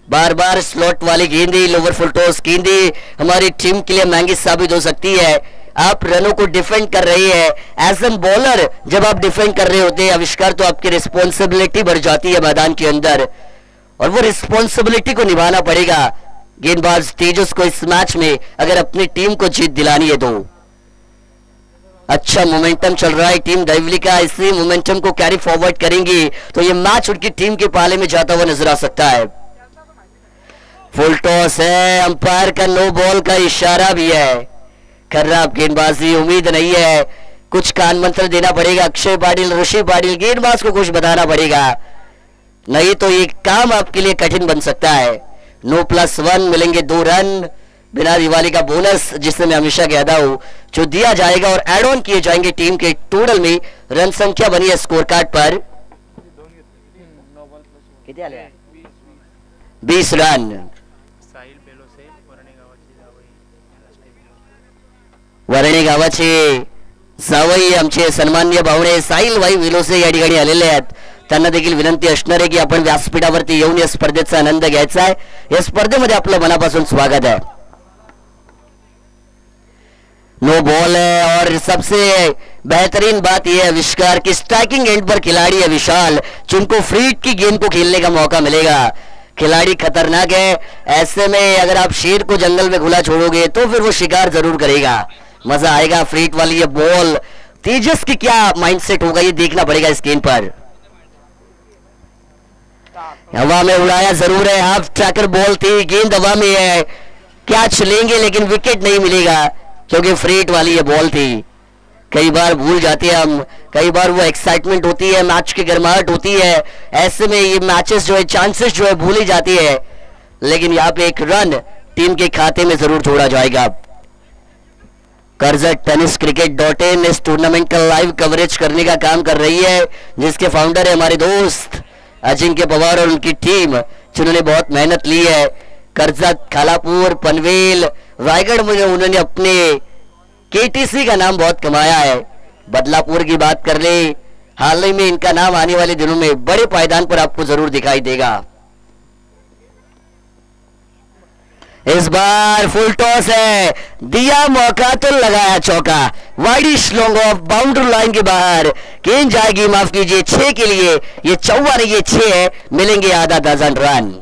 बार बार स्लॉट वाली गेंदें, लोअर फुल टॉस गेंदें हमारी टीम के लिए महंगी साबित हो सकती है। आप रनों को डिफेंड कर रहे हैं एज एन बॉलर। जब आप डिफेंड कर रहे होते हैं आविष्कार, तो आपकी रिस्पॉन्सिबिलिटी बढ़ जाती है मैदान के अंदर और वो रिस्पॉन्सिबिलिटी को निभाना पड़ेगा गेंदबाज तेजस को इस मैच में अगर अपनी टीम को जीत दिलानी है तो। अच्छा मोमेंटम चल रहा है टीम दैवली का, इसी मोमेंटम को कैरी फॉरवर्ड करेंगे तो ये मैच उनकी टीम के पाले में जाता हुआ नजर आ सकता है। फुल टॉस है, अंपायर का नो बॉल का इशारा भी है। खराब गेंदबाजी, उम्मीद नहीं है, कुछ कान मंत्र देना पड़ेगा। अक्षय पाटिल, ऋषि पाटिल, गेंदबाज को कुछ बताना पड़ेगा, नहीं तो ये काम आपके लिए कठिन बन सकता है। नो +1, मिलेंगे 2 रन। बिना दिवाली का बोनस जिसे मैं हमेशा कहता हूं जो दिया जाएगा और एड ऑन किए जाएंगे टीम के टोटल में। रन संख्या बनी है स्कोर कार्ड पर 20 रन। वर्णे गावाचे जावई आमचे सन्मान्य भावणे साहिल भाई विलोसे या ठिकाणी आलेले आहेत। त्यांना देखील विनंती असणार आहे की आपण व्यासपीठावरती येऊन या स्पर्धेचा आनंद घ्यायचा आहे। या स्पर्धेमध्ये आपलं मनापासून स्वागत है। नो बॉल है और सबसे बेहतरीन बात यह है आविष्कार की स्ट्राइकिंग एंड पर खिलाड़ी है विशाल, जिनको फ्री हिट की गेंद को खेलने का मौका मिलेगा। खिलाड़ी खतरनाक है, ऐसे में अगर आप शेर को जंगल में खुला छोड़ोगे तो फिर वो शिकार जरूर करेगा, मजा आएगा। फ्री हिट वाली ये बॉल तेजस की क्या माइंडसेट होगा ये देखना पड़ेगा इस गेंद पर। हवा में उड़ाया जरूर है, हाफ ट्रैकर बॉल थी, गेंद हवा में है, कैच लेंगे लेकिन विकेट नहीं मिलेगा क्योंकि फ्री हिट वाली ये बॉल थी। कई बार भूल जाते हैं हम, कई बार वो एक्साइटमेंट होती है, मैच की गर्माहट होती है, ऐसे में ये मैचेस जो है चांसेस जो है भूली जाती है, लेकिन यहाँ पे एक रन टीम के खाते में जरूर जोड़ा जाएगा। कर्जत टेनिस क्रिकेट.in इस टूर्नामेंट का लाइव कवरेज करने का काम कर रही है, जिसके फाउंडर है हमारे दोस्त अजिंक्य पवार और उनकी टीम, जिन्होंने बहुत मेहनत ली है। कर्जत, खालापुर, पनवेल, रायगढ़ में उन्होंने अपने केटीसी का नाम बहुत कमाया है। बदलापुर की बात कर ले, हाल ही में इनका नाम आने वाले दिनों में बड़े पायदान पर आपको जरूर दिखाई देगा। इस बार फुल टॉस है, दिया मौका तो लगाया चौका, widish long off boundary line के बाहर, गेंद जाएगी माफ कीजिए 6 के लिए, ये 54 नहीं ये 6 है, मिलेंगे आधा दर्जन रन।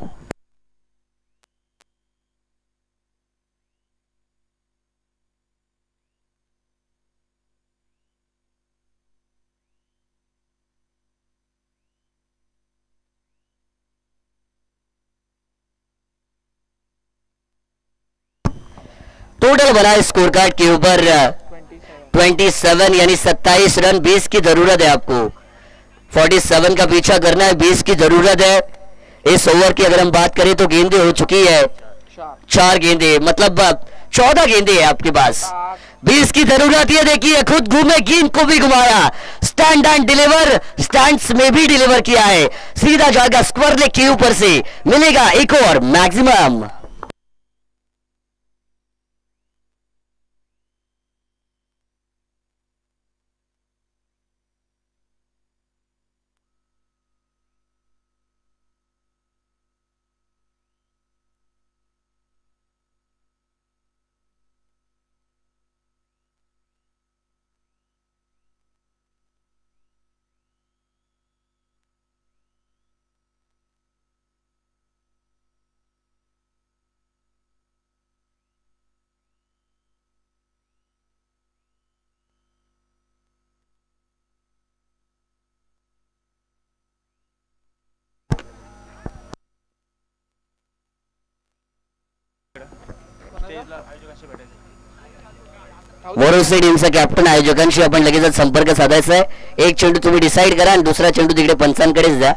टोटल बना स्कोर कार्ड के ऊपर 27 यानी 27 रन। 20 की जरूरत है आपको, 47 का पीछा करना है, 20 की जरूरत है। इस ओवर की अगर हम बात करें तो गेंदें हो चुकी है 4 गेंदें, मतलब 14 गेंदे है आपके पास, 20 की जरूरत है। देखिए खुद घूमे, गेंद को भी घुमाया, स्टैंड एंड डिलीवर, स्टैंड्स में भी डिलीवर किया है, सीधा जाएगा स्क्वायर लेग के ऊपर से, मिलेगा एक और मैक्सिमम। वरोसे टीमचा कॅप्टन आयोजकांशी आपण लगेच संपर्क साधायचा आहे. एक चेंडू तुम्ही डिसाईड करा आणि दुसरा चेंडू तिकडे पंचांकडेच द्या.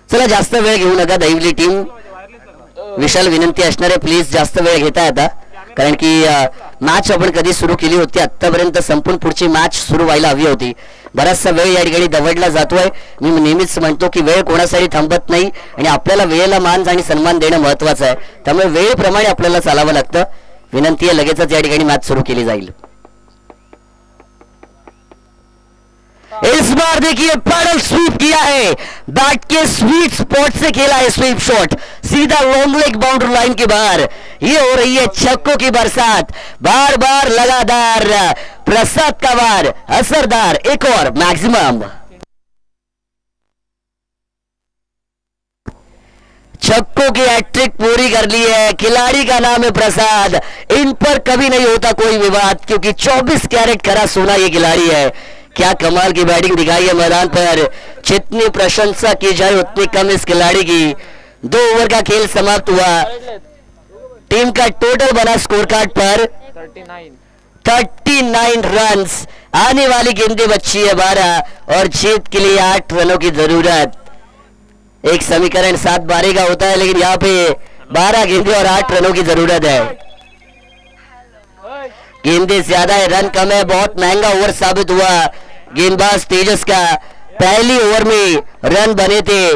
चला जास्त वेळ घेऊ नका दैवली टीम, विशाल विनंती असणार आहे प्लीज जास्त वेळ घेता आता, कारण की मॅच आपण कधी सुरू केली होती आतापर्यंत संपूर्ण पुढची मॅच सुरू व्हायला हवी होती. बराचसा वेळ या ठिकाणी दवडला जातोय. मी नेहमीच म्हणतो की वेळ कोणासाठी थांबत नाही आणि आपल्याला वेळेला मान आणि सन्मान देणं महत्वाचं आहे, त्यामुळे वेळेप्रमाणे आपल्याला चालावं लागतं. विनंती आहे लगेचच या ठिकाणी मॅच सुरू केली जाईल. इस बार देखिए पैडल स्वीप किया है, बैट के स्वीट स्पॉट से खेला है स्वीप शॉट, सीधा लॉन्ग लेग बाउंड्री लाइन के बाहर. ये हो रही है छक्कों की बरसात, बार बार लगातार प्रसाद का वार असरदार, एक और मैक्सिमम. छक्कों की हैट्रिक पूरी कर ली है. खिलाड़ी का नाम है प्रसाद, इन पर कभी नहीं होता कोई विवाद क्योंकि 24 कैरेट खरा सोना ये खिलाड़ी है. क्या कमाल की बैटिंग दिखाई है मैदान पर, जितनी प्रशंसा की जाए उतनी कम इस खिलाड़ी की. 2 ओवर का खेल समाप्त हुआ. टीम का टोटल बना स्कोर कार्ड पर 39 रन्स. आने वाली गेंदें बची है 12 और जीत के लिए 8 रनों की जरूरत. एक समीकरण 7-12 का होता है लेकिन यहाँ पे 12 गेंदें और 8 रनों की जरूरत है. गेंदें ज्यादा है, रन कम है. बहुत महंगा ओवर साबित हुआ गेंदबाज तेजस का. पहली ओवर में रन बने थे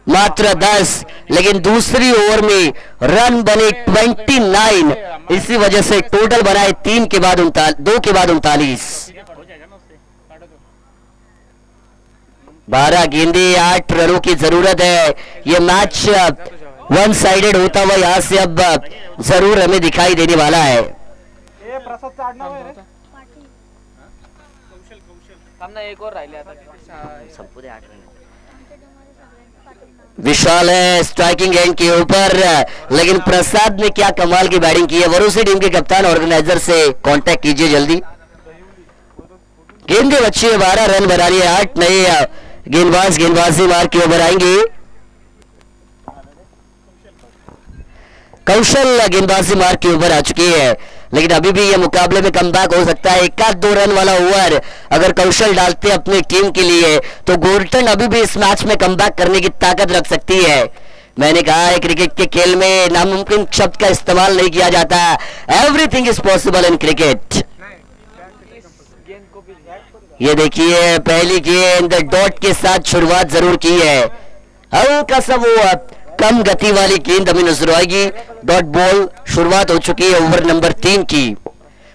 मात्र 10, लेकिन दूसरी ओवर में रन बने 29. इसी वजह से टोटल बना है 2 के बाद 39. 12 गेंदे 8 रनों की जरूरत है. ये मैच 1 साइडेड होता हुआ यहां से अब जरूर हमें दिखाई देने वाला है. एक और विशाल है स्ट्राइकिंग एंड के ऊपर, लेकिन प्रसाद ने क्या कमाल की बैटिंग की है. वरुसी टीम के कप्तान ऑर्गेनाइजर से कांटेक्ट कीजिए जल्दी. गेंदे बच्ची है, 12 रन बना रही है. 8 नए गेंदबाजी मार्ग के ऊपर आएंगे. कौशल गेंदबाजी मार्ग के ऊपर आ चुकी है, लेकिन अभी भी यह मुकाबले में कमबैक हो सकता है. 1-2 रन वाला ओवर अगर कौशल डालते अपनी टीम के लिए तो गोल्टन अभी भी इस मैच में कमबैक करने की ताकत रख सकती है. मैंने कहा है क्रिकेट के खेल में नामुमकिन शब्द का इस्तेमाल नहीं किया जाता. Everything is possible in cricket. ये देखिए पहली गेंद डॉट के साथ शुरुआत जरूर की है. हल्का सा वो कम गति वाली गेंद अभी नजर आएगी. डॉट बॉल शुरुआत हो चुकी है ओवर नंबर 3 की.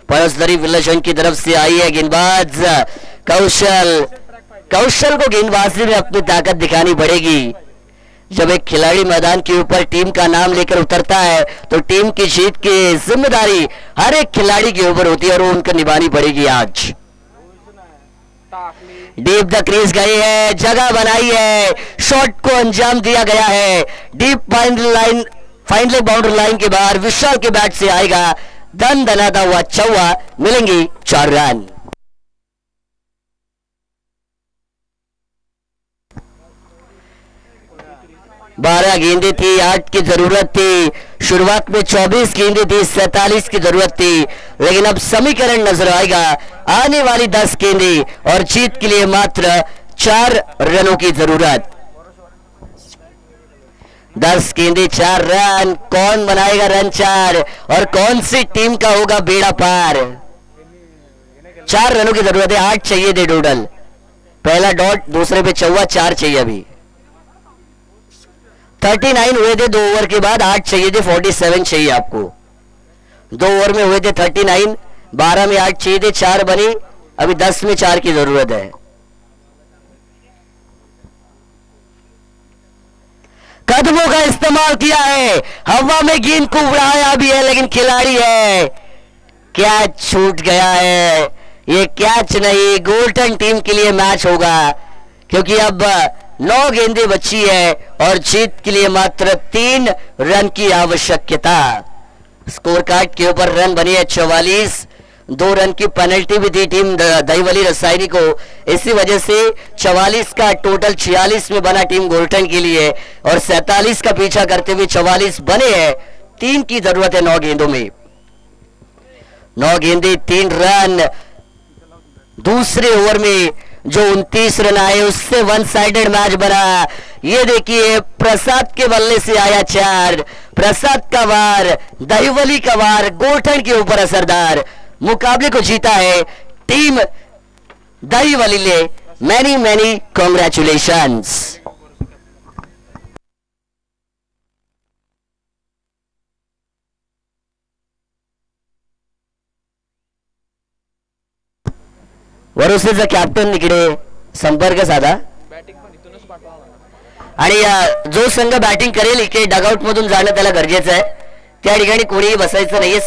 परसदरी विलजन की तरफ से आई है गेंदबाज कौशल को गेंदबाजी में अपनी ताकत दिखानी पड़ेगी. जब एक खिलाड़ी मैदान के ऊपर टीम का नाम लेकर उतरता है तो टीम की जीत की जिम्मेदारी हर एक खिलाड़ी के ऊपर होती है और वो उनको निभानी पड़ेगी. आज डीप द क्रीज गई है, जगह बनाई है, शॉट को अंजाम दिया गया है. Deep fine leg boundary line के बाहर विशाल के बैट से आएगा दन दनाता हुआ चौवा. मिलेंगे 4 रन. बारह गेंदें थी, 8 की जरूरत थी. शुरुआत में 24 गेंदें थी, 47 की जरूरत थी, लेकिन अब समीकरण नजर आएगा. आने वाली 10 गेंदें और जीत के लिए मात्र 4 रनों की जरूरत। 10 गेंदे 4 रन। कौन बनाएगा रन 4 और कौन सी टीम का होगा बेड़ा पार। 4 रनों की जरूरत है, 8 चाहिए थे टोटल। पहला डॉट, दूसरे पे चौवा, 4 चाहिए अभी। 39 हुए थे 2 ओवर के बाद, 8 चाहिए थे, 47 चाहिए आपको। 2 ओवर में हुए थे 39, 12 में 8 चाहिए थे, 4 बनी, अभी 10 में 4 की जरूरत है। कदमों का इस्तेमाल किया है, हवा में गेंद को उड़ाया भी है, लेकिन खिलाड़ी है, कैच छूट गया है। ये कैच नहीं, गोल्टन टीम के लिए मैच होगा, क्योंकि अब 9 गेंदें बची है और जीत के लिए मात्र 3 रन की आवश्यकता। स्कोर कार्ड के ऊपर रन बनी है 44। 2 रन की पेनल्टी भी दी टीम दहीवली रसायनी को, इसी वजह से 44 का टोटल 46 में बना टीम गोल्टन के लिए, और 47 का पीछा करते हुए 44 बने हैं। 3 की जरूरत है 9 गेंदों में। 9 गेंदे 3 रन। दूसरे ओवर में जो 29 रन आए उससे 1 साइडेड मैच बना। ये देखिए, प्रसाद के बल्ले से आया 4। प्रसाद का वार, दहीवली का वार गोल्टन के ऊपर असरदार। मुकाबले को जीता है टीम दहीवली ने। Many many congratulations. वरुसेचा कॅप्टन इकडे संपर्क साधा आणि जो संघ बॅटिंग करेल इकडे डगआउट मधून जाणं त्याला गरजेचं आहे। त्या ठिकाणी कोणीही बसायचं नाहीये।